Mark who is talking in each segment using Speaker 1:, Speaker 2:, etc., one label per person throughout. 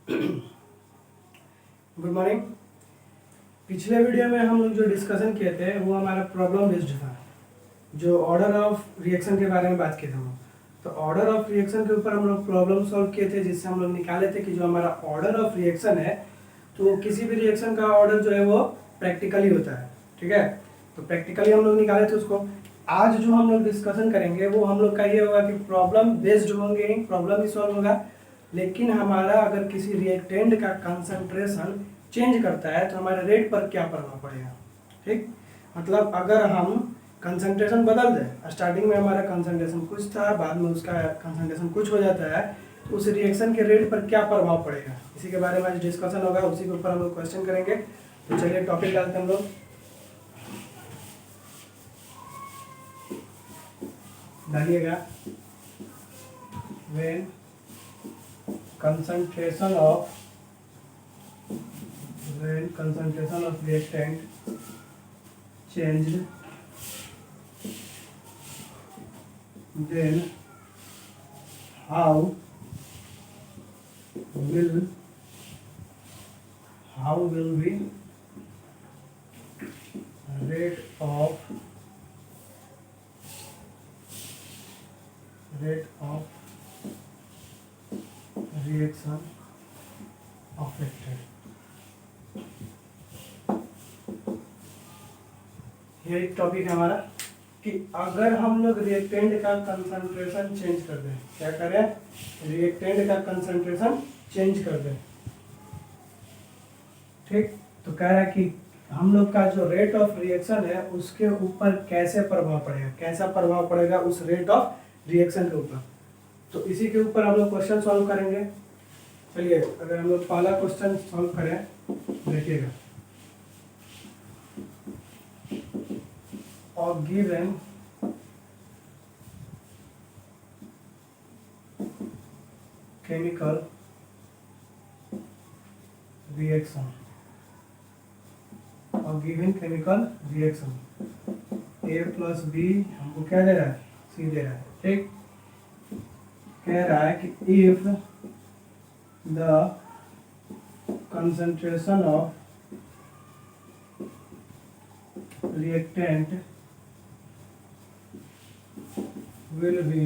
Speaker 1: Good morning. पिछले video में हम लोग जो डिस्कशन किए थे वो हमारा प्रॉब्लम बेस्ड था, जो ऑर्डर ऑफ रिएक्शन के बारे में बात किए थे हम। तो ऑर्डर ऑफ रिएक्शन के ऊपर हम लोग प्रॉब्लम सॉल्व किए थे, जिससे हम लोग निकाले थे कि जो हमारा ऑर्डर ऑफ रिएक्शन है तो किसी भी रिएक्शन का ऑर्डर जो है वो प्रैक्टिकली होता है। ठीक है, तो प्रैक्टिकली हम लोग निकाले थे उसको। आज जो हम लोग डिस्कशन करेंगे वो हम लोग का ये होगा कि प्रॉब्लम बेस्ड होंगे, प्रॉब्लम ही सॉल्व होगा, लेकिन हमारा अगर किसी रिएक्टेंट का कंसंट्रेशन चेंज करता है तो हमारे रेट पर क्या प्रभाव पड़ेगा। ठीक, मतलब अगर हम कंसंट्रेशन बदल दें, स्टार्टिंग में हमारा कंसंट्रेशन कुछ था, बाद में उसका कंसंट्रेशन कुछ हो जाता है, तो उस रिएक्शन के रेट पर क्या प्रभाव पड़ेगा, इसी के बारे में आज डिस्कशन होगा, उसी के ऊपर हम लोग क्वेश्चन करेंगे। तो चलिए टॉपिक डालते हैं हम लोग। डालिएगा, when concentration of reactant changed, then how will be rate of reaction affected। ये एक टॉपिक है हमारा कि अगर हम लोग रिएक्टेंट का कंसंट्रेशन चेंज कर दें, क्या करें, रिएक्टेंट का कंसंट्रेशन चेंज कर दें। ठीक, तो कह रहा है कि हम लोग का जो रेट ऑफ रिएक्शन है उसके ऊपर कैसे प्रभाव पड़ेगा, कैसा प्रभाव पड़ेगा उस रेट ऑफ रिएक्शन के ऊपर। तो इसी के ऊपर हम लोग क्वेश्चन सॉल्व करेंगे। चलिए, अगर हम लोग पहला क्वेश्चन सॉल्व करें, देखिएगा। और गिवन केमिकल रिएक्शन, और given chemical reaction A plus B हमको क्या दे रहा है, C दे रहा है। ठीक, कह रहा है कि if the concentration of reactant will be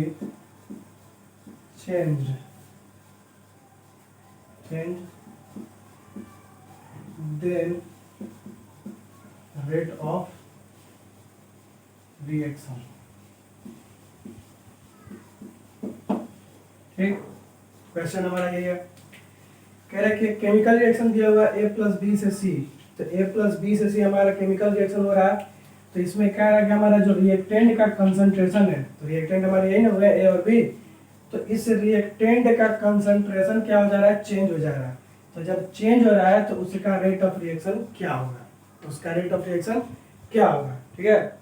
Speaker 1: changed, then rate of reaction। ठीक, क्वेश्चन हमारा यही है। कह रहा है कि केमिकल रिएक्शन दिया हुआ A प्लस बी से C, तो A प्लस बी से C हमारा केमिकल रिएक्शन हो रहा है। तो इसमें कह रहा है कि हमारा जो रिएक्टेंट का कंसंट्रेशन है, तो रिएक्टेंट हमारे यही ना हुआ है A और B, तो इस रिएक्टेंट का कंसंट्रेशन क्या हो जा रहा है, चेंज हो जा रहा है। तो जब चेंज हो रहा है तो उसका रेट ऑफ रिएक्शन क्या होगा, उसका रेट ऑफ रिएक्शन क्या होगा। ठीक है,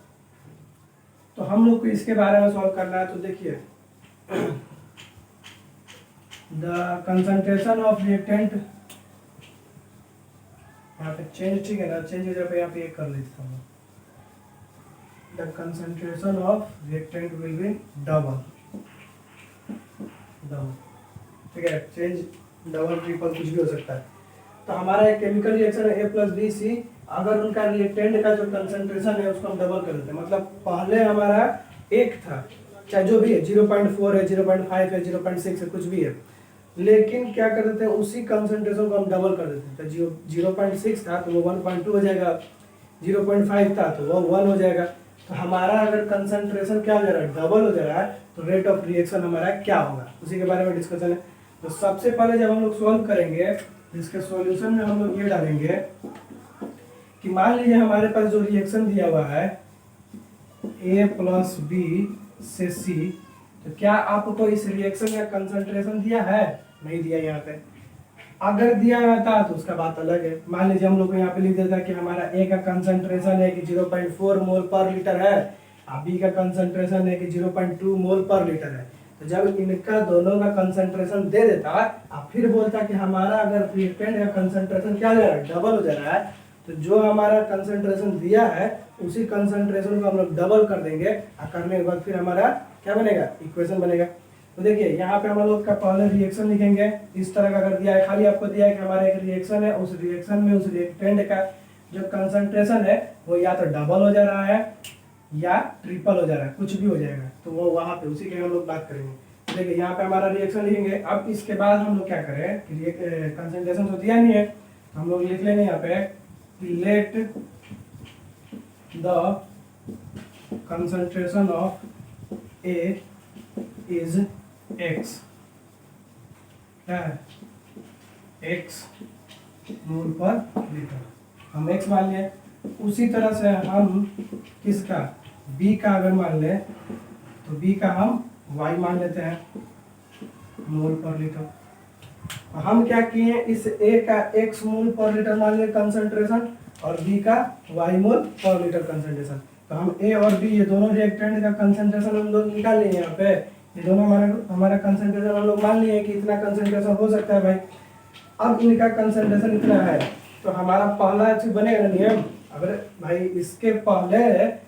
Speaker 1: तो हम लोग को इसके बारे में सॉल्व करना है। तो देखिए, द कंसंट्रेशन ऑफ रिएक्टेंट, यहाँ पे चेंज, ठीक है ना, चेंज हो जाए, यहाँ पे एक कर लेते हैं। The concentration of reactant will be double, ठीक है, चेंज डबल ट्रिपल कुछ भी हो सकता है। तो हमारा एक केमिकल रिएक्शन है A प्लस बी सी, अगर उनका रिएक्टेंट का जो कंसंट्रेशन है उसको हम डबल कर देते हैं, मतलब पहले हमारा एक था, चाहे जो भी है, 0.4 है, 0.5 है, 0.6 है, कुछ भी है, लेकिन क्या कर देते हैं, उसी कंसंट्रेशन को हम डबल कर देते हैं। तो 0.6 था तो वो 1.2 हो जाएगा, 0.5 था तो वो 1 हो जाएगा। तो हमारा अगर कंसंट्रेशन क्या हो जा रहा है, डबल हो जा रहा है, तो रेट ऑफ रिएक्शन हमारा क्या होगा, उसी के बारे में डिस्कशन है। तो सबसे पहले जब हम लोग सॉल्व करेंगे, इसके सॉल्यूशन में हम लोग ये डालेंगे कि मान लीजिए हमारे पास जो रिएक्शन दिया हुआ है A प्लस बी से C, तो क्या आपको इस रिएक्शन का कंसंट्रेशन दिया है, नहीं दिया यहाँ पे। अगर दिया रहता तो उसका बात अलग है। मान लीजिए हम लोग को यहाँ पे लिख देता कि हमारा A का कंसंट्रेशन है कि 0.4 मोल पर लीटर है, और B का कंसंट्रेशन है कि 0.2 मोल पर लीटर है। तो जब इनका दोनों का कंसंट्रेशन दे देता और फिर बोलता कि हमारा अगर रिएक्टेंट का कंसंट्रेशन क्या हो जा रहा है, डबल हो जा रहा है, तो जो हमारा कंसंट्रेशन दिया है उसी कंसंट्रेशन को हम लोग डबल कर देंगे, और करने के बाद फिर हमारा क्या बनेगा, इक्वेशन बनेगा। तो देखिए यहाँ पे हम लोग का पहले रिएक्शन लिखेंगे, इस तरह का अगर दिया है, खाली आपको दिया है कि हमारा एक रिएक्शन है, उस रिएक्शन में उस रिएक्टेंट का जो कंसंट्रेशन है वो या तो डबल हो जा रहा है या ट्रिपल हो जा रहा है, कुछ भी हो जाएगा, तो वो वहाँ पे उसी के हम लोग बात करेंगे। देखिए यहाँ पे हमारा रिएक्शन लिखेंगे। अब इसके बाद हम लोग क्या करें कि कंसंट्रेशन तो दिया नहीं है, तो हम लोग लिख लेंगे यहाँ पे let the concentration of A is x, क्या है एक्स मोल पर लीटर, हम एक्स मान लें। उसी तरह से हम किसका बी का अगर मान लें तो बी का हम वाई मान लेते हैं मोल पर लीटर। हम क्या किए इस ए का एक्स मोल पर लीटर मान लिया कंसंट्रेशन और बी का वाई मोल पर लीटर कंसंट्रेशन। तो हम ए और बी ये दोनों रिएक्टेंट का कंसंट्रेशन हम लोग निकाल लिए यहाँ पे, ये दोनों हमारा कंसंट्रेशन हम लोग मान लिए कि इतना कंसंट्रेशन हो सकता है भाई। अब इनका कंसंट्रेशन इतना है तो हमारा पहला चीज बनेगा ना नियम, अगर भाई इसके पहले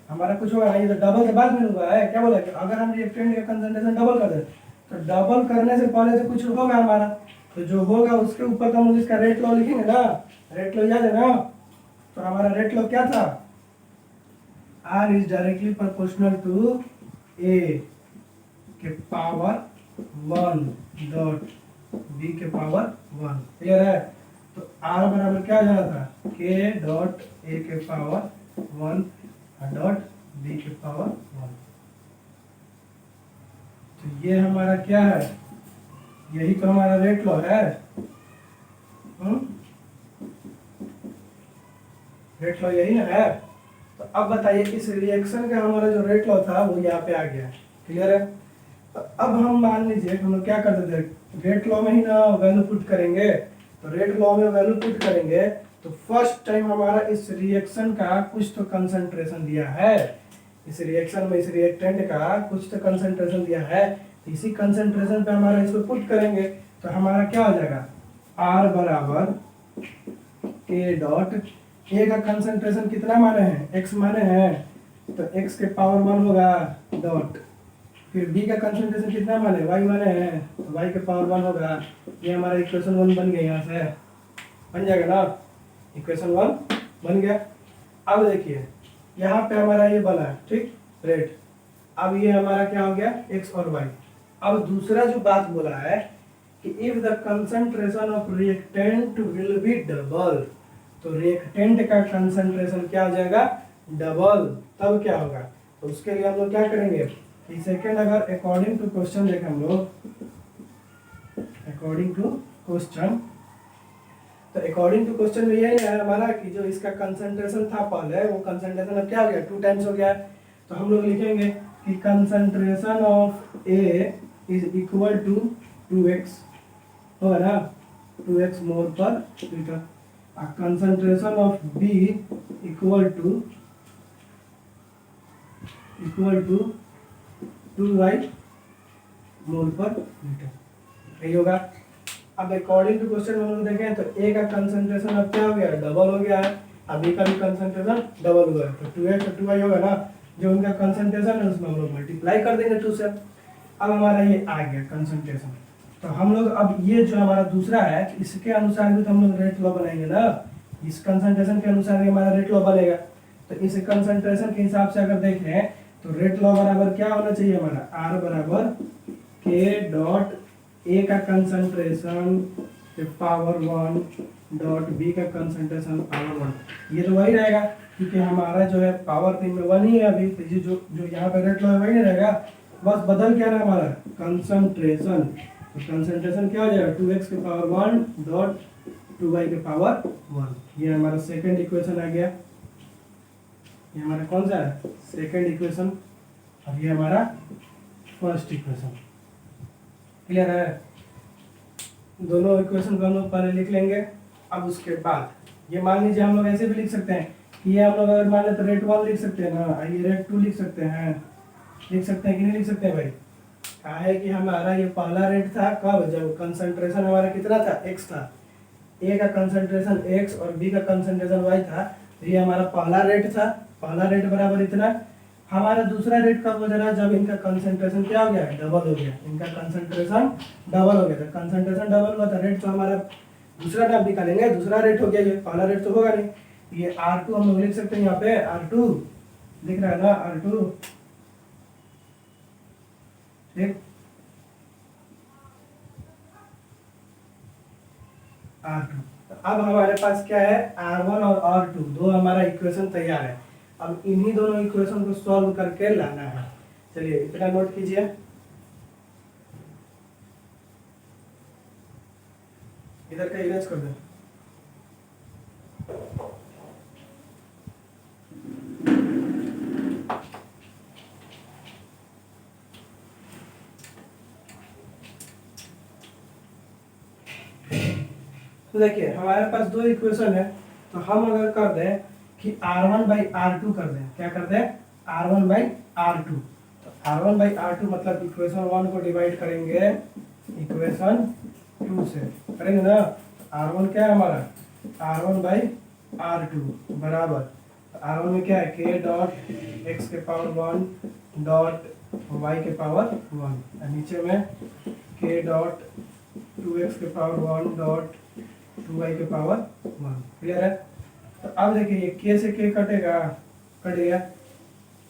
Speaker 1: हमारा कुछ होगा, ये तो डबल के बाद में हुआ है, क्या बोला कि अगर हम रिएक्टेंट का कंसंट्रेशन डबल कर दें तो डबल करने से पहले से कुछ होगा हमारा, तो जो होगा उसके ऊपर तो हम इसका रेट लॉ लिखेंगे ना, रेट लॉ याद है ना। तो हमारा रेट लॉ क्या था, R is directly proportional to A के पावर 1 डॉट B के पावर 1, क्लियर है। तो R बराबर क्या जाना था K डॉट A के पावर 1 डॉट B के पावर 1। तो ये हमारा क्या है, यही तो हमारा रेट लॉ है। रेट लॉ यही ना है। तो अब बताइए इस रिएक्शन का हमारा जो रेट लॉ था वो यहाँ पे आ गया, क्लियर है। तो अब हम मान लीजिए हम लोग क्या करते थे, रेट लॉ में ही ना वैल्यू पुट करेंगे, तो रेट लॉ में वैल्यू पुट करेंगे तो फर्स्ट टाइम हमारा इस रिएक्शन का कुछ तो कंसंट्रेशन दिया है, इस रिएक्शन में इस रिएक्टेंट का कुछ तो कंसंट्रेशन दिया है, इसी कंसंट्रेशन पे हमारा इसको पुट करेंगे तो हमारा क्या हो जाएगा R बराबर A डॉट ए का कंसंट्रेशन कितना माने हैं x माने हैं, तो x के पावर 1 होगा डॉट, फिर b का कंसंट्रेशन कितना माने y माने हैं तो y के पावर 1 होगा। ये हमारा इक्वेशन 1 बन गया, यहाँ से बन जाएगा ना, इक्वेशन 1 बन गया। अब देखिए यहाँ पे हमारा ये बना है ठीक रेट, अब ये हमारा क्या हो गया x और y। अब दूसरा जो बात बोला है कि if the concentration of reactant will be double, तो रिएक्टेंट का कंसंट्रेशन क्या हो जाएगा डबल, तब क्या होगा, तो उसके लिए हम लोग क्या करेंगे कि सेकेंड अगर अकॉर्डिंग टू क्वेश्चन देखें हम लोग, अकॉर्डिंग टू क्वेश्चन, तो अकॉर्डिंग टू क्वेश्चन में यही है हमारा कि जो इसका कंसंट्रेशन था पहले वो कंसंट्रेशन अब क्या हो गया 2 टाइम्स हो गया। तो हम लोग लिखेंगे कि concentration of A is equal to 2x होगा ना, 2x mole per litre, concentration of B equal to 2y mole per litre, यही होगा। अब अकॉर्डिंग टू क्वेश्चन हम लोग देखें तो A का कंसंट्रेशन अब क्या हो गया डबल हो गया है, अब B का भी कंसंट्रेशन डबल हुआ है, तो 2x और 2y होगा ना, जो उनका कंसंट्रेशन है उसमें हम लोग मल्टीप्लाई कर देंगे 2 से। अब हमारा ये आ गया कंसंट्रेशन, तो हम लोग अब ये जो हमारा दूसरा है इसके अनुसार भी तो हम लोग रेट लॉ बनाएंगे ना, इस कंसंट्रेशन के अनुसार ही हमारा रेट लॉ बनेगा। तो इस कंसंट्रेशन के हिसाब से अगर देखें तो रेट लॉ बराबर क्या होना चाहिए हमारा R बराबर K डॉट A का कंसंट्रेशन पावर 1 डॉट B का कंसंट्रेशन पावर 1, ये तो वही रहेगा क्योंकि हमारा जो है पावर 3 में 1 ही है अभी, तो ये जो यहाँ पे रेट लॉ है वही रहेगा, बस बदल क्या रहा हमारा कंसंट्रेशन, तो कंसंट्रेशन क्या हो जाएगा 2x के पावर 1 डॉट 2y के पावर 1, ये हमारा सेकंड इक्वेशन आ गया। ये हमारा कौन सा है सेकंड इक्वेशन, और ये हमारा फर्स्ट इक्वेशन, क्लियर है। दोनों इक्वेशन को हम लोग पहले लिख लेंगे। अब उसके बाद ये मान लीजिए हम लोग ऐसे भी लिख सकते हैं कि ये हम लोग अगर मान लें तो रेट 1 लिख सकते हैं ना, ये रेट 2 लिख सकते हैं, लिख सकते हैं कि नहीं लिख सकते हैं भाई, कहा है कि हमारा ये पहला रेट था कब, जब कंसंट्रेशन हमारा कितना था x था, A का कंसंट्रेशन x और B का कंसंट्रेशन y था, तो ये हमारा पहला रेट था, पहला रेट बराबर इतना। हमारा दूसरा रेट कब हो जा रहा है, जब इनका कंसंट्रेशन क्या हो गया, डबल हो गया, इनका कंसंट्रेशन डबल हो गया। तो कंसंट्रेशन डबल हुआ तो रेट जो हमारा दूसरा टाइप निकालेंगे, दूसरा रेट हो गया, ये पहला रेट तो होगा नहीं। ये R2 हम लोग लिख सकते हैं यहाँ पे, R2 दिख रहा है ना, R2 ठीक, R2। तो अब हमारे पास क्या है, R1 और R2 दो हमारा इक्वेशन तैयार है। अब इन्हीं दोनों इक्वेशन को सॉल्व करके लाना है। चलिए इतना नोट कीजिए, इधर का इरेज कर दो। तो देखिए हमारे पास दो इक्वेशन है, तो हम अगर कर दें कि R1/R2 कर दें, क्या कर दें, R1/R2। तो R1/R2 मतलब इक्वेशन 1 को डिवाइड करेंगे इक्वेशन 2 से, करेंगे ना। R1 क्या है हमारा, R1/R2 बराबर, R1 में क्या है, k डॉट x के पावर 1 डॉट y के पावर 1, और नीचे में k डॉट 2x के पावर 1 डॉट 2y के पावर 1। क्लियर है। तो अब देखिए ये k से k कटेगा, कट गया।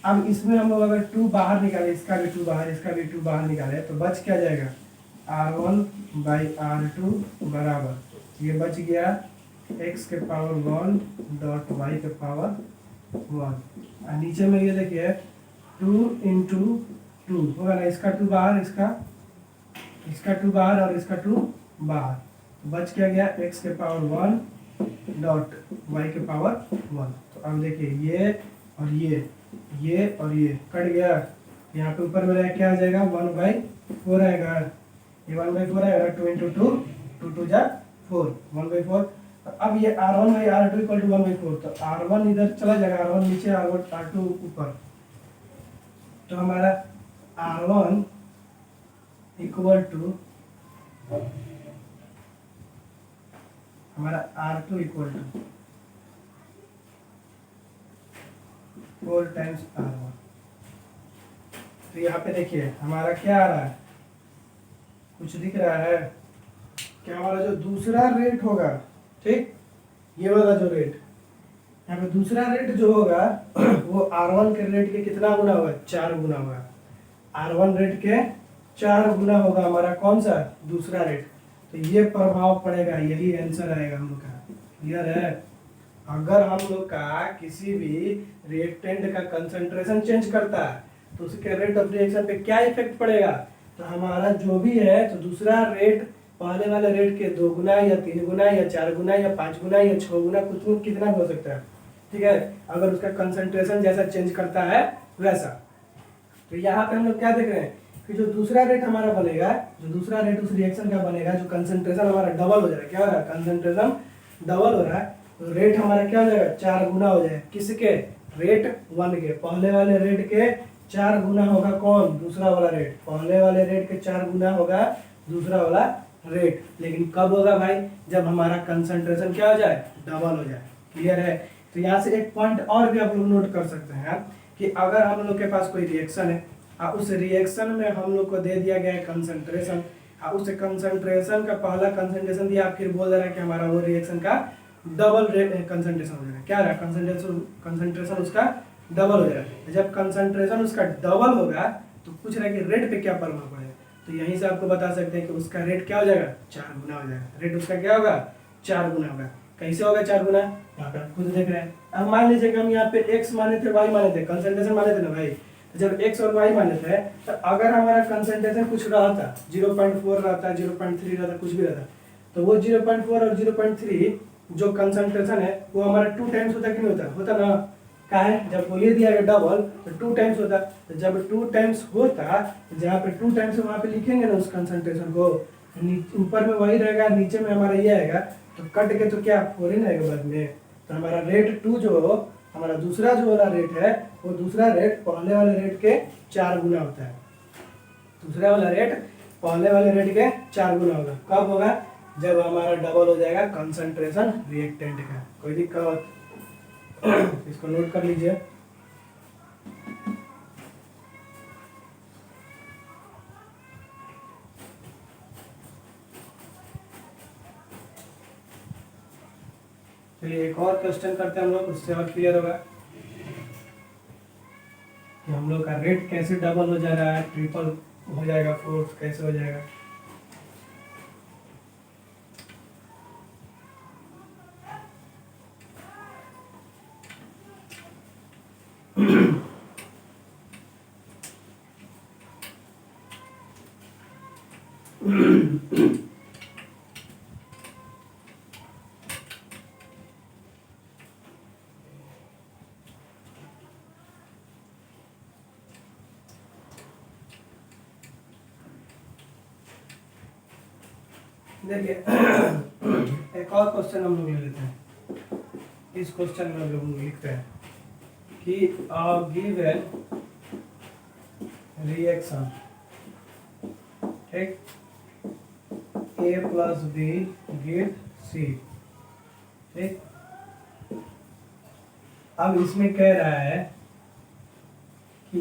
Speaker 1: अब इसमें हम लोग अगर 2 बाहर निकाले, इसका भी 2 बाहर, इसका भी 2 बाहर निकाले, तो बच क्या जाएगा, R1/R2 बराबर, ये बच गया x के पावर 1 डॉट y के पावर 1, और नीचे में ये देखिए 2 इंटू 2 होगा ना, इसका 2 बाहर, इसका 2 बाहर और इसका 2 बाहर, बच क्या गया x के पावर 1 डॉट y के पावर 1। तो अब देखिए ये और ये और ये कट गया, यहाँ पे ऊपर में रह क्या आ जाएगा, 1/4 आएगा, ये 1/4 आएगा, 2 इंटू 2, 2 जा 4, 1/4। तो अब ये R1/R2 इक्वल टू 1/4, तो R1 इधर चला जाएगा, R1 नीचे, R2 ऊपर, तो हमारा R1 इक्वल टू हमारा R2 equal to 4 times R1। तो यहाँ पे देखिए हमारा क्या आ रहा है, कुछ दिख रहा है क्या, हमारा जो दूसरा रेट होगा, ठीक, ये वाला जो रेट, यहाँ पे दूसरा रेट जो होगा वो R1 के रेट के कितना गुना होगा, 4 गुना होगा। R1 रेट के 4 गुना होगा हमारा कौन सा, दूसरा रेट। तो ये प्रभाव पड़ेगा, यही आंसर आएगा हम लोग का। क्लियर है। अगर हम लोग का किसी भी रिएक्टेंट का कंसंट्रेशन चेंज करता है तो उसके रेट ऑफ रिएक्शन पे क्या इफेक्ट पड़ेगा, तो हमारा जो भी है, तो दूसरा रेट पहले वाले रेट के 2 गुना या 3 गुना या 4 गुना या 5 गुना या 6 गुना, कुछ कितना भी हो सकता है, ठीक है, अगर उसका कंसंट्रेशन जैसा चेंज करता है वैसा। तो यहाँ पे हम लोग क्या देख रहे हैं कि जो दूसरा रेट हमारा बनेगा, जो दूसरा रेट उस रिएक्शन का बनेगा, जो कंसंट्रेशन हमारा डबल हो जाएगा, क्या हो रहा है, कंसंट्रेशन डबल हो रहा है, तो रेट हमारा क्या हो जाएगा, 4 गुना हो जाएगा, किसके, रेट 1 के, पहले वाले रेट के 4 गुना होगा कौन, दूसरा वाला रेट, पहले वाले रेट के 4 गुना होगा दूसरा वाला रेट। लेकिन कब होगा भाई, जब हमारा कंसंट्रेशन क्या हो जाए, डबल हो जाए। क्लियर है। तो यहाँ से एक पॉइंट और भी आप लोग नोट कर सकते हैं कि अगर हम लोग के पास कोई रिएक्शन है, उस रिएक्शन में हम लोग को दे दिया गया है कंसंट्रेशन, उस कंसंट्रेशन का पहला कंसंट्रेशन दिया, फिर बोल दे रहा है कि हमारा वो रिएक्शन का डबल कंसंट्रेशन हो जाएगा, क्या रहा, कंसंट्रेशन उसका डबल हो जाएगा। जब कंसंट्रेशन उसका डबल होगा तो पूछ रहा है कि रेट पे क्या प्रभाव पड़ेगा, तो यहीं से आपको बता सकते हैं कि उसका रेट क्या हो जाएगा, 4 गुना हो जाएगा, रेट उसका क्या होगा, 4 गुना होगा। कैसे होगा 4 गुना, यहाँ पे आप खुद देख रहे हैं। अब मान लीजिए कि हम यहाँ पे x माने थे, y माने थे, कंसंट्रेशन माने थे ना भाई, जब x और y माने थे, तो अगर हमारा कंसंट्रेशन कुछ रहा था, 0.4 रहता, 0.3 रहता, कुछ भी रहता, तो वो 0.4 और 0.3 जो कंसंट्रेशन है वो हमारा 2 टाइम्स होता कि नहीं होता, होता ना, क्या है, जब बोलिए दिया गया डबल तो 2 टाइम्स होता, तो जब 2 टाइम्स होता, जहाँ पे 2 टाइम्स वहाँ पे लिखेंगे ना उस कंसंट्रेशन को, ऊपर में वही रहेगा, नीचे में हमारा ये आएगा, तो कट के तो क्या 4 ही रहेगा बाद में। तो हमारा रेट 2 जो हमारा दूसरा जो वाला रेट है, वो दूसरा रेट पहले वाले रेट के 4 गुना होता है, दूसरा वाला रेट पहले वाले रेट के 4 गुना होगा। कब होगा, जब हमारा डबल हो जाएगा कंसंट्रेशन रिएक्टेंट का। कोई दिक्कत, इसको नोट कर लीजिए। चलिए एक और क्वेश्चन करते हैं हम लोग, उससे और क्लियर होगा कि हम लोग का रेट कैसे डबल हो जा रहा है, ट्रिपल हो जाएगा, फोर्थ कैसे हो जाएगा। देखिए एक और क्वेश्चन हम लोग ले लेते हैं। इस क्वेश्चन में हम लोग लिखते हैं कि गिवन रिएक्शन, ठीक, ए प्लस बी गिव सी, ठीक। अब इसमें कह रहा है कि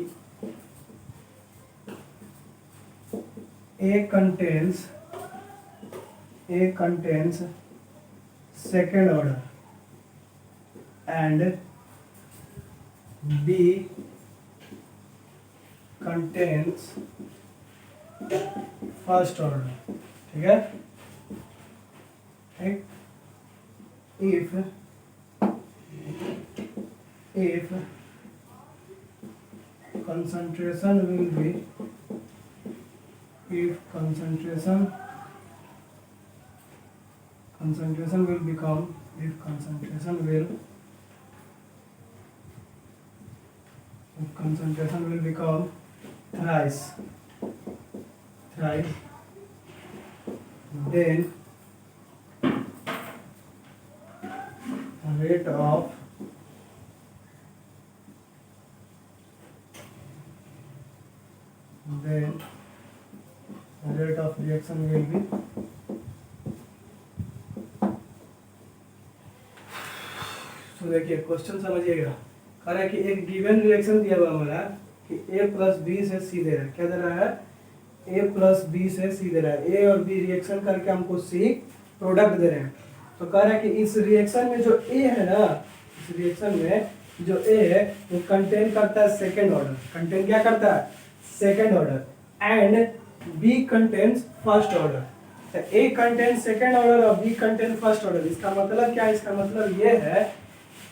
Speaker 1: A contains second order and B contains first order, ठीक है, ठीक। if concentration will be, if concentration will become, if concentration will become thrice, then rate of reaction will be, तो देखिए क्वेश्चन समझिएगा। कह रहा है कि एक गिवन रिएक्शन दिया हुआ हमारा कि A प्लस बी से सी दे रहा है, क्या दे रहा है, A प्लस बी से सी दे रहा है, A और B रिएक्शन करके हमको C प्रोडक्ट दे रहे हैं। तो कह रहा है कि इस रिएक्शन में जो A है ना, इस रिएक्शन में जो A है वो कंटेन करता है सेकेंड ऑर्डर, कंटेन क्या करता है, second order, and B contains first order. तो A कंटेन सेकेंड ऑर्डर और B कंटेन फर्स्ट ऑर्डर। इसका मतलब क्या है, इसका मतलब ये है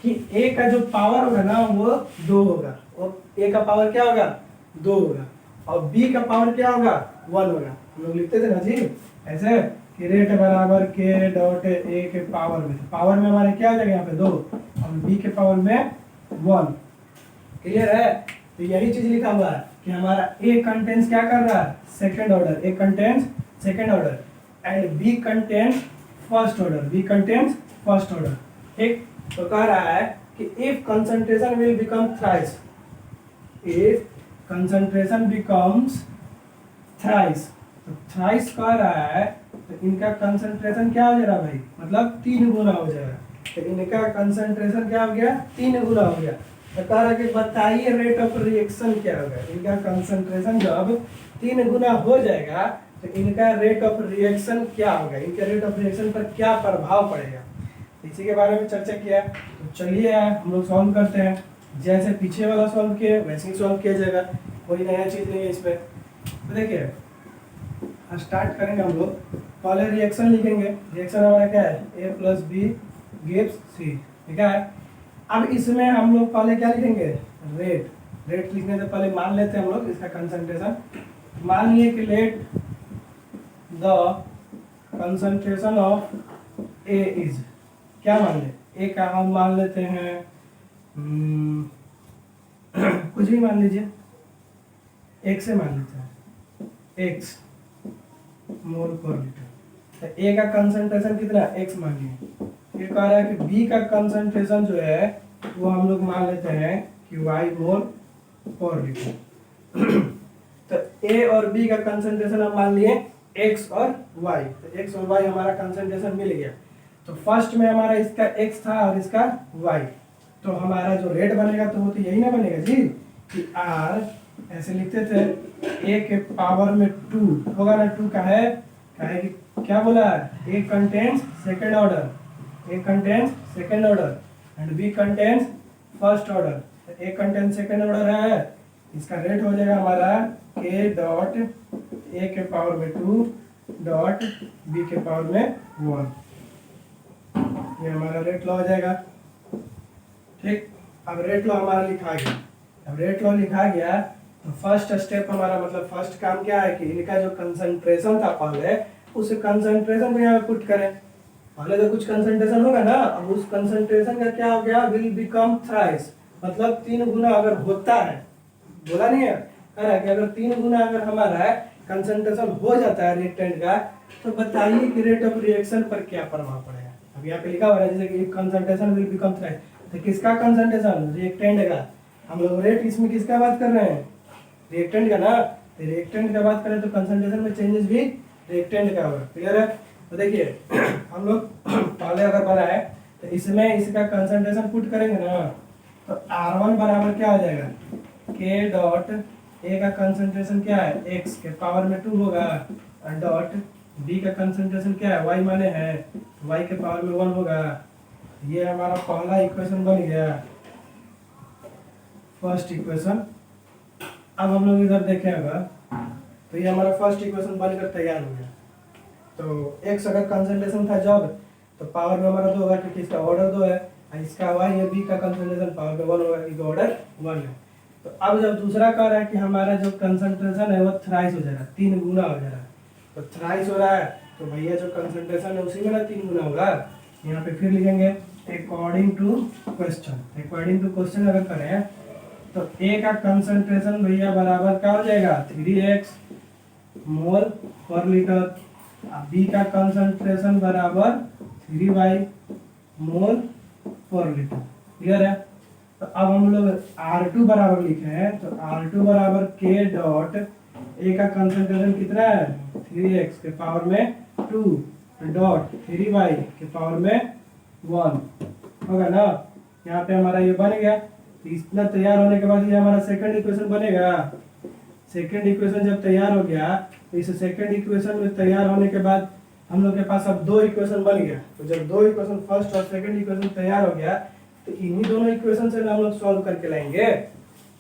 Speaker 1: कि A का जो पावर होगा ना वो 2 होगा, और A का पावर क्या होगा, 2 होगा, और B का पावर क्या होगा, 1 होगा। हम लोग लिखते थे ना जी ऐसे कि रेट बराबर K डॉट A के पावर में, पावर में हमारे क्या हो जाएगा यहाँ पे 2 और B के पावर में 1। क्लियर है। तो यही चीज लिखा हुआ है कि हमारा A कंटेन्स क्या कर रहा है, second order, A contains second order and B contains first order, B contains first order, ठीक। तो कह रहा है कि if concentration will become thrice, if concentration becomes thrice, तो thrice कह रहा है तो इनका कंसंट्रेशन क्या हो जा रहा है भाई, मतलब 3 गुना हो जाएगा। तो इनका कंसंट्रेशन क्या हो गया, 3 गुना हो गया। तो कह रहा है कि बताइए रेट ऑफ रिएक्शन क्या होगा। इनका कंसंट्रेशन जब 3 गुना हो जाएगा तो इनका रेट ऑफ रिएक्शन क्या होगा, इनके रेट ऑफ रिएक्शन पर क्या प्रभाव पड़ेगा, इसी के बारे में चर्चा किया। तो चलिए हम लोग सॉल्व करते हैं, जैसे पीछे वाला सॉल्व किया वैसे ही सॉल्व किया जाएगा, कोई नया चीज़ नहीं है इसमें। तो देखिए स्टार्ट करेंगे हम लोग, पहले रिएक्शन लिखेंगे। रिएक्शन हमारा क्या है, A plus B gives C, ठीक है। अब इसमें हम लोग पहले क्या लिखेंगे, रेट। रेट लिखने से पहले मान लेते हैं हम लोग इसका कंसंट्रेशन। मान लिए कि let the concentration of A is, क्या मान ले, A का हम मान लेते हैं कुछ भी मान लीजिए, एक से मान लेते हैं x मोल पर लीटर। तो A का कंसंट्रेशन कितना, x मान लिए। ये कह रहा है कि B का कंसंट्रेशन जो है वो हम लोग मान लेते हैं कि y मोल पर लीटर। तो A और B का कंसंट्रेशन हम मान लिए x और y, तो x और y हमारा कंसंट्रेशन मिल गया। तो फर्स्ट में हमारा इसका x था और इसका y, तो हमारा जो रेट बनेगा तो वो तो यही ना बनेगा जी कि R, ऐसे लिखते थे A के पावर में 2 होगा ना, 2 का है कि क्या बोला है, A contains second order A contains second order and B contains first order. A contains second order है, इसका रेट हो जाएगा हमारा k डॉट a के पावर में 2 डॉट b के पावर में 1। ये हमारा रेट लॉ हो जाएगा। ठीक, अब रेट लॉ हमारा लिखा गया। अब रेट लॉ लिखा गया तो फर्स्ट स्टेप हमारा मतलब फर्स्ट काम क्या है कि इनका जो कंसंट्रेशन था पहले, उस कंसंट्रेशन को यहाँ पे पुट करें। पहले तो कुछ कंसंट्रेशन होगा ना, अब उस कंसंट्रेशन का क्या हो गया, विल बिकम थ्राइस, मतलब 3 गुना अगर होता है, बोला नहीं है, कह रहा है कि अगर 3 गुना अगर हमारा कंसंट्रेशन हो जाता है रिएक्टेंट का, तो बताइए कि रेट ऑफ रिएक्शन पर क्या प्रभाव पड़ेगा। अब यहाँ पे लिखा हुआ है जैसे कि कंसंट्रेशन विल बिकम थ्राइस, तो किसका कंसंट्रेशन, रिएक्टेंट का। हम लोग रेट इसमें किसका बात कर रहे हैं, रिएक्टेंट का ना। तो रिएक्टेंट का बात करें तो कंसंट्रेशन में चेंजेस भी रिएक्टेंट का होगा। क्लियर है। तो देखिए हम लोग पहले अगर बनाए तो इसमें इसका कंसंट्रेशन पुट करेंगे ना, तो R1 बराबर क्या हो जाएगा, k डॉट a का कंसंट्रेशन क्या है, x के पावर में 2 होगा, और डॉट b का कंसंट्रेशन क्या है, y माने है, y के पावर में 1 होगा। ये हमारा पहला इक्वेशन बन गया, फर्स्ट इक्वेशन। अब हम लोग इधर देखें अगर, तो ये हमारा फर्स्ट इक्वेशन बनकर तैयार हो गया। तो x अगर कंसंट्रेशन था जब, तो पावर में हमारा 2 होगा क्योंकि इसका ऑर्डर 2 है, और इसका y या b का कंसंट्रेशन पावर में 1 होगा क्योंकि ऑर्डर 1 है। तो अब जब दूसरा कह रहा है कि हमारा जो कंसंट्रेशन है वो थ्राइस हो जा रहा है, 3 गुना हो जा रहा है, तो थ्राइस हो रहा है तो भैया जो कंसंट्रेशन है उसी में ना 3 गुना होगा। यहाँ पे फिर लिखेंगे according to question. According to question अगर करें तो a का कंसंट्रेशन भैया बराबर क्या हो जाएगा, 3x मोल पर लीटर, b का कंसंट्रेशन बराबर 3y मोल पर लीटर। क्लियर है। तो अब हम लोग R2 बराबर लिखे हैं, तो R2 बराबर k डॉट a का कंसंट्रेशन कितना है, 3x के पावर में 2 डॉट 3y के पावर में 1 होगा ना। यहाँ पे हमारा ये बन गया। तो इतना तैयार होने के बाद ये हमारा सेकंड इक्वेशन बनेगा। सेकंड इक्वेशन जब तैयार हो गया, तो इस सेकंड इक्वेशन में तैयार होने के बाद हम लोग के पास अब 2 इक्वेशन बन गया। तो जब 2 इक्वेशन फर्स्ट और सेकंड इक्वेशन तैयार हो गया, तो इन्हीं दोनों इक्वेशन से हम लोग सॉल्व करके लाएंगे।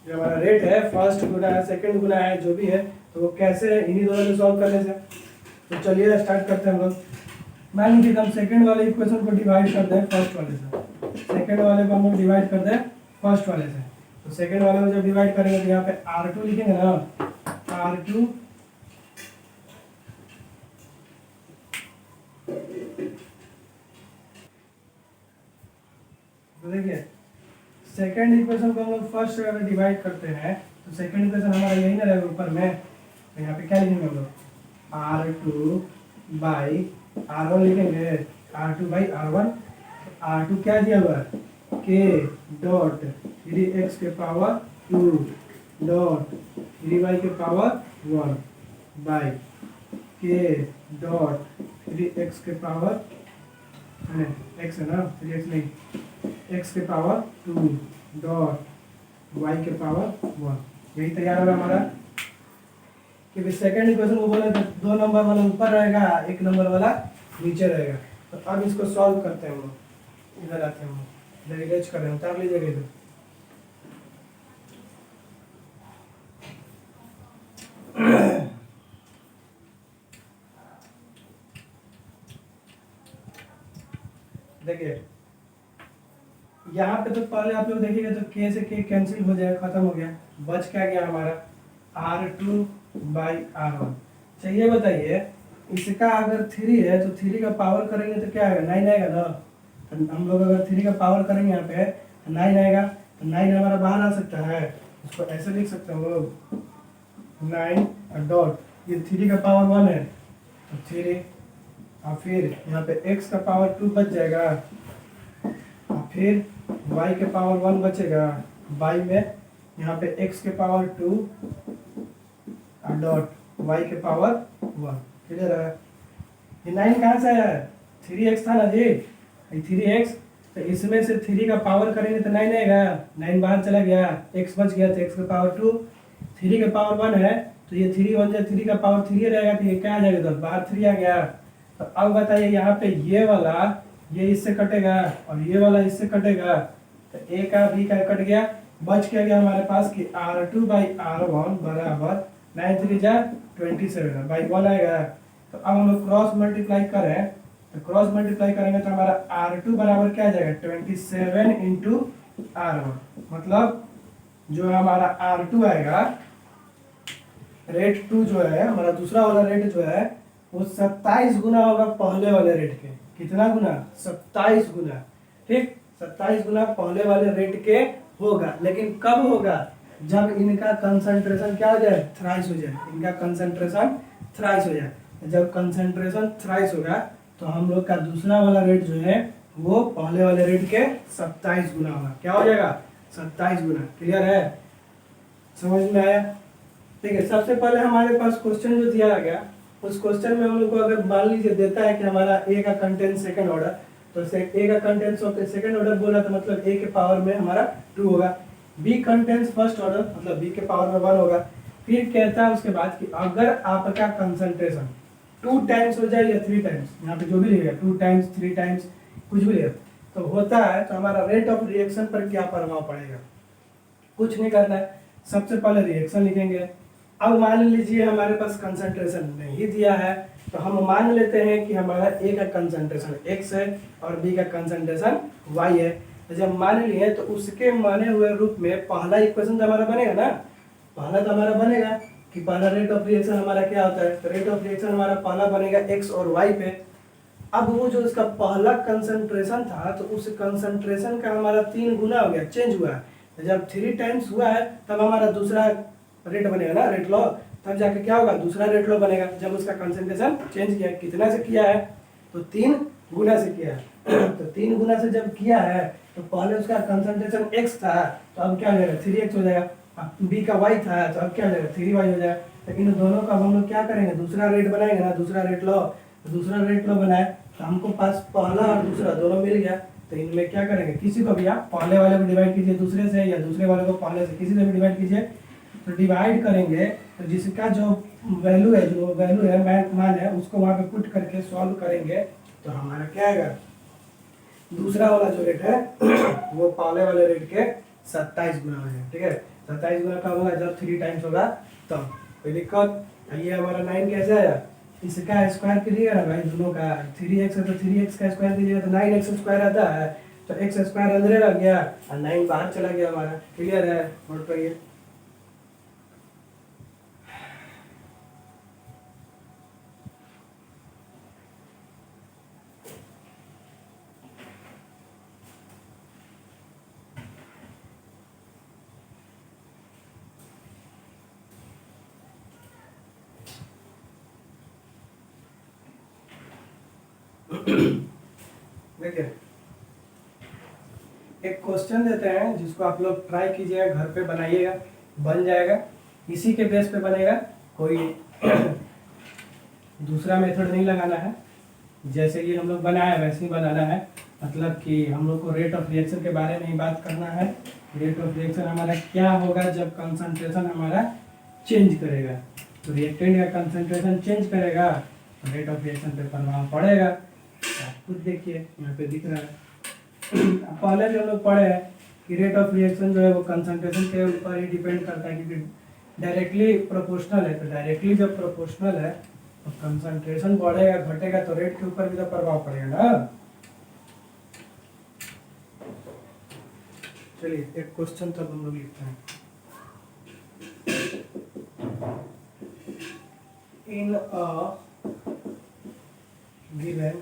Speaker 1: जो हमारा रेट है फर्स्ट गुना है सेकंड गुना है जो भी है, तो वो कैसे है, इन्हीं दोनों से सॉल्व करने से। तो चलिए स्टार्ट करते हैं हम लोग। मान लीजिए हम सेकंड वाले इक्वेशन को डिवाइड कर दें फर्स्ट वाले से, सेकंड वाले को हम लोग डिवाइड कर दें फर्स्ट वाले से। तो सेकंड वाले को जब डिवाइड करेंगे तो यहाँ पे R2 लिखेंगे ना, R2 तो देखिए सेकंड इक्वेशन को हम लोग फर्स्ट से अगर डिवाइड करते हैं तो सेकंड इक्वेशन हमारा यही ना रहेगा ऊपर में। तो यहाँ पे क्या लिखेंगे हम लोग, R2 बाई R1 लिखेंगे, R2 बाई R1। R2 क्या दिया हुआ है, k डॉट 3x के पावर 2 डॉट 3y के power 1 by k dot 3x के पावर x है ना, 3x नहीं, x के पावर 2 डॉट y के पावर 1। यही तैयार होगा हमारा। क्योंकि सेकंड इक्वेशन को बोले तो 2 नंबर वाला ऊपर रहेगा, 1 नंबर वाला नीचे रहेगा। तो अब इसको सॉल्व करते हैं हम लोग। इधर आते हैं हम लोग, इधर इरेज कर रहे हैं, उतार लीजिएगा इधर। देखिए यहाँ पे तो पहले आप लोग देखिएगा तो k से k कैंसिल हो जाएगा, खत्म हो गया। बच क्या गया हमारा, R2 बाई R1। चाहिए बताइए, इसका अगर 3 है तो 3 का पावर करेंगे तो क्या आएगा, 9 आएगा ना। तो हम लोग अगर 3 का पावर करेंगे यहाँ पे तो 9 आएगा। तो 9 हमारा बाहर आ सकता है, उसको ऐसे लिख सकते हैं हम लोग, 9 डॉट ये 3 का पावर 1 है तो 3, और फिर यहाँ पे x का पावर 2 बच जाएगा, और फिर y के पावर 1 बचेगा, y में यहाँ पे x के पावर 2 और डॉट y के पावर 1। क्लियर है। ये 9 कहाँ से आया है, 3x था ना जी, ये 3x, तो इसमें से 3 का पावर करेंगे तो 9 आएगा, 9 बाहर चला गया, x बच गया, तो x का पावर 2, 3 का पावर 1 है तो ये 3 बन जाए, 3 का पावर 3 रहेगा तो ये क्या आ जाएगा, तो बाहर 3 आ गया। तो अब बताइए यहाँ पे ये वाला ये इससे कटेगा और ये वाला इससे कटेगा, तो ए का बी का कट गया, बच क्या गया हमारे पास कि R2/R1 बराबर 9×3 = 27 बाई 1 आएगा। तो अब हम लोग क्रॉस मल्टीप्लाई करें, तो क्रॉस मल्टीप्लाई करेंगे तो हमारा R2 बराबर क्या आ जाएगा 27 × R1, मतलब जो हमारा R2 आएगा, रेट 2 जो है हमारा दूसरा वाला रेट जो है वो 27 गुना होगा पहले वाले रेट के। कितना गुना? 27 गुना। ठीक, 27 गुना पहले वाले रेट के होगा। लेकिन कब होगा? जब इनका कंसंट्रेशन क्या हो जाए? थ्राइस हो जाए। इनका कंसंट्रेशन थ्राइस हो जाए। जब कंसंट्रेशन थ्राइस होगा तो हम लोग का दूसरा वाला रेट जो है वो पहले वाले रेट के 27 गुना होगा। क्या हो जाएगा? 27 गुना। क्लियर है? समझ में आया? ठीक है, सबसे पहले हमारे पास क्वेश्चन जो दिया गया, उस क्वेश्चन में हम लोग को अगर मान लीजिए देता है कि हमारा ए का कंटेंट सेकंड ऑर्डर, तो ए का कंटेंट सेकंड ऑर्डर बोला तो मतलब ए के पावर में हमारा 2 होगा। बी कंटेंट्स फर्स्ट ऑर्डर, मतलब बी के पावर में 1 होगा। फिर कहता है उसके बाद कि अगर आपका कंसंट्रेशन 2 टाइम्स हो जाए या 3 टाइम्स, यहाँ पे जो भी लिखेगा 2 टाइम्स 3 टाइम्स कुछ भी लिखेगा, तो होता है तो हमारा रेट ऑफ रिएक्शन पर क्या प्रभाव पड़ेगा? कुछ नहीं करना है, सबसे पहले रिएक्शन लिखेंगे। अब मान लीजिए हमारे पास कंसंट्रेशन नहीं दिया है, तो हम मान लेते हैं कि हमारा ए का कंसंट्रेशन x है और बी का कंसंट्रेशन y है। तो जब मान लिए तो उसके माने हुए रूप में पहला इक्वेशन तो हमारा बनेगा ना, पहला तो हमारा बनेगा कि पहला रेट ऑफ रिएक्शन हमारा क्या होता है, तो रेट ऑफ रिएक्शन हमारा पहला बनेगा x और y पे। अब वो जो इसका पहला कंसंट्रेशन था तो उस कंसंट्रेशन का हमारा 3 गुना हो गया, चेंज हुआ है। तो जब 3 टाइम्स हुआ है तब हमारा दूसरा रेट बनेगा ना, रेट लॉ, तब जाके क्या होगा? दूसरा रेट लॉ बनेगा। जब उसका कंसंट्रेशन चेंज किया, कितना से किया है? तो 3 गुना से किया है। तो 3 गुना से जब किया है तो पहले उसका कंसंट्रेशन x था, तो अब क्या हो जाएगा? 3x हो जाएगा। अब b का y था तो अब क्या हो जाएगा? 3y हो जाएगा। तो इन दोनों का हम लोग क्या करेंगे? दूसरा रेट बनाएंगे ना, दूसरा रेट लॉ। तो दूसरा रेट लॉ बनाए तो हमको पास पहला और दूसरा दोनों मिल गया। तो इनमें क्या करेंगे? किसी को भी आप पहले वाले को डिवाइड कीजिए दूसरे से, या दूसरे वाले को पहले से, किसी से भी डिवाइड कीजिए। तो डिवाइड करेंगे तो जिसका जो वैल्यू है, मान है, उसको वहाँ पे पुट करके सॉल्व करेंगे तो हमारा क्या आएगा? दूसरा वाला जो रेट है वो पहले वाले रेट के 27 गुना है। ठीक है, 27 गुना कब होगा? जब 3 टाइम्स होगा तब। कोई दिक्कत? ये हमारा 9 कैसे आया? इसका स्क्वायर कीजिएगा ना भाई, दोनों का 3x है तो 3x का स्क्वायर कीजिएगा तो 9x स्क्वायर आता है। तो x स्क्वायर अंदर रह गया और 9 बाहर चला गया हमारा। क्लियर है? नोट करिए। देखिए, एक क्वेश्चन देते हैं जिसको आप लोग ट्राई कीजिएगा, घर पे बनाइएगा, बन जाएगा। इसी के बेस पे बनेगा, कोई दूसरा मेथड नहीं लगाना है। जैसे कि हम लोग बनाए वैसे ही बनाना है। मतलब कि हम लोग को रेट ऑफ रिएक्शन के बारे में ही बात करना है। रेट ऑफ रिएक्शन हमारा क्या होगा जब कंसंट्रेशन हमारा चेंज करेगा। तो रिएक्टेंट का कंसंट्रेशन चेंज करेगा तो रेट ऑफ रिएक्शन पे प्रभाव पड़ेगा। आप खुद देखिए, यहाँ पे दिख रहा है। पहले भी हम लोग पढ़े हैं कि रेट ऑफ रिएक्शन जो है वो कंसंट्रेशन के ऊपर ही डिपेंड करता है, क्योंकि डायरेक्टली प्रोपोर्शनल है। तो डायरेक्टली जब प्रोपोर्शनल है तो कंसंट्रेशन बढ़ेगा घटेगा तो रेट के ऊपर भी तो प्रभाव पड़ेगा ना। चलिए एक क्वेश्चन तब हम लोग लिखते हैं। In a given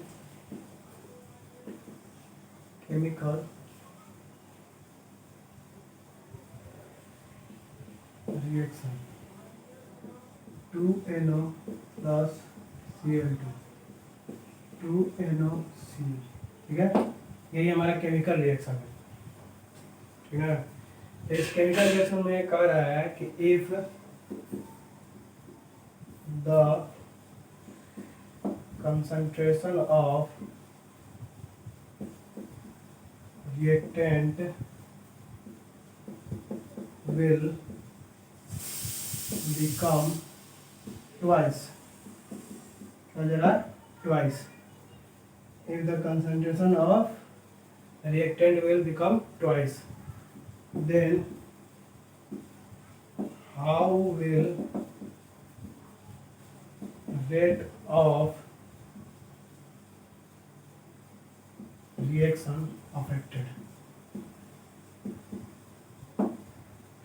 Speaker 1: chemical reaction 2NO plus Cl2 2NOC, ठीक है, यही हमारा केमिकल रिएक्शन है। ठीक है, इस केमिकल रिएक्शन में कह रहा है कि if the concentration of reactant will become twice, क्या हो जाएगा? twice if the concentration of reactant will become twice, then how will rate of reaction affected?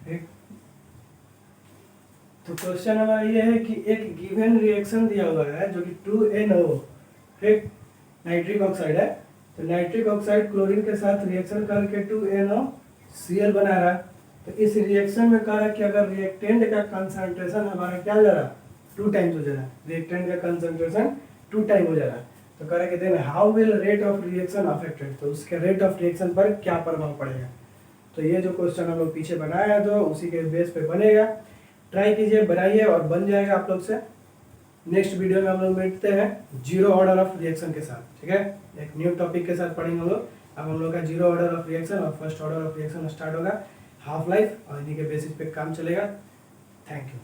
Speaker 1: ठीक, तो क्वेश्चन हमारा ये है कि एक गिवन रिएक्शन दिया हुआ है जो कि 2NO, ठीक, नाइट्रिक ऑक्साइड है। तो नाइट्रिक ऑक्साइड क्लोरीन के साथ रिएक्शन करके 2NOCl बना रहा है। तो इस रिएक्शन में कह रहा है कि अगर रिएक्टेंट का कंसंट्रेशन हमारा क्या हो जा रहा है, 2 टाइम्स हो जा रहा है, रिएक्टेंट का कंसंट्रेशन 2 टाइम हो जा रहा है। तो कह रहा है कि then how will rate of reaction affected, तो उसके रेट ऑफ रिएक्शन पर क्या प्रभाव पड़ेगा। तो ये जो क्वेश्चन हम लोग पीछे बनाया है तो उसी के बेस पे बनेगा। ट्राई कीजिए, बनाइए और बन जाएगा आप लोग से। नेक्स्ट वीडियो में हम लोग मिलते हैं जीरो ऑर्डर ऑफ रिएक्शन के साथ, ठीक है, एक न्यू टॉपिक के साथ पढ़ेंगे हम लोग। अब हम लोग का जीरो ऑर्डर ऑफ रिएक्शन और first order of reaction start होगा, हाफ लाइफ, और इन्हीं के बेसिस पे काम चलेगा। Thank you.